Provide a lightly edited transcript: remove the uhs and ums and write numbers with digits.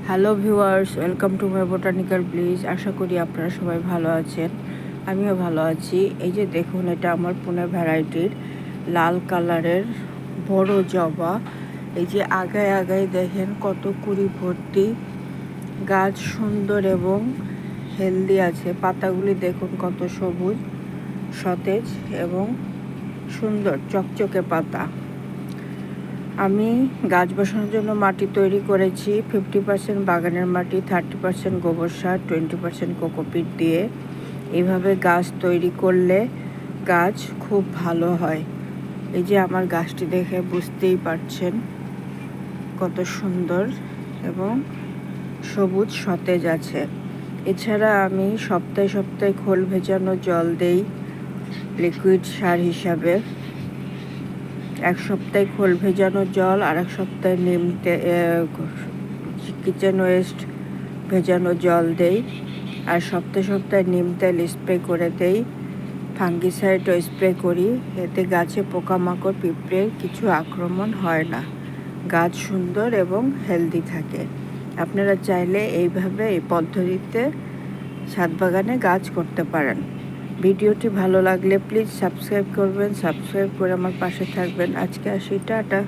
Hello viewers, welcome to my botanical place. আশা করি আপনারা সবাই ভালো আছেন, আমিও ভালো আছি। এই যে দেখুন, এটা আমার পুনে ভ্যারাইটির লাল কালারের বড় জবা। এই যে আগায় আগায় দেখেন কত কুড়ি ভর্তি, গাছ সুন্দর এবং হেলদি আছে। পাতাগুলি দেখুন কত সবুজ, সতেজ এবং সুন্দর চকচকে পাতা। আমি গাছ বসানোর জন্য মাটি তৈরি করেছি 50% বাগানের মাটি, 30% গোবর সার, 20% কোকোপিট দিয়ে। এইভাবে গাছ তৈরি করলে গাছ খুব ভালো হয়। এই যে আমার গাছটি দেখে বুঝতেই পারছেন কত সুন্দর এবং সবুজ সতেজ আছে। এছাড়া আমি সপ্তাহে সপ্তাহে খোল ভেজানো জল দেই লিকুইড সার হিসাবে। এক সপ্তাহে খোল ভেজানো জল, আর এক সপ্তাহে কিচেন ওয়েস্ট ভেজানো জল দেই, আর সপ্তাহে সপ্তাহে নিম তেল স্প্রে করে দেই। ফাঙ্গিসাইডও স্প্রে করি। এতে গাছে পোকামাকড় পিঁপড়ের কিছু আক্রমণ হয় না, গাছ সুন্দর এবং হেলদি থাকে। আপনারা চাইলে এইভাবে এই পদ্ধতিতে ছাদ বাগানে গাছ করতে পারেন। ভিডিওটি ভালো লাগলে প্লিজ সাবস্ক্রাইব করবেন, সাবস্ক্রাইব করে আমার পাশে থাকবেন। আজকে আসি, টাটা।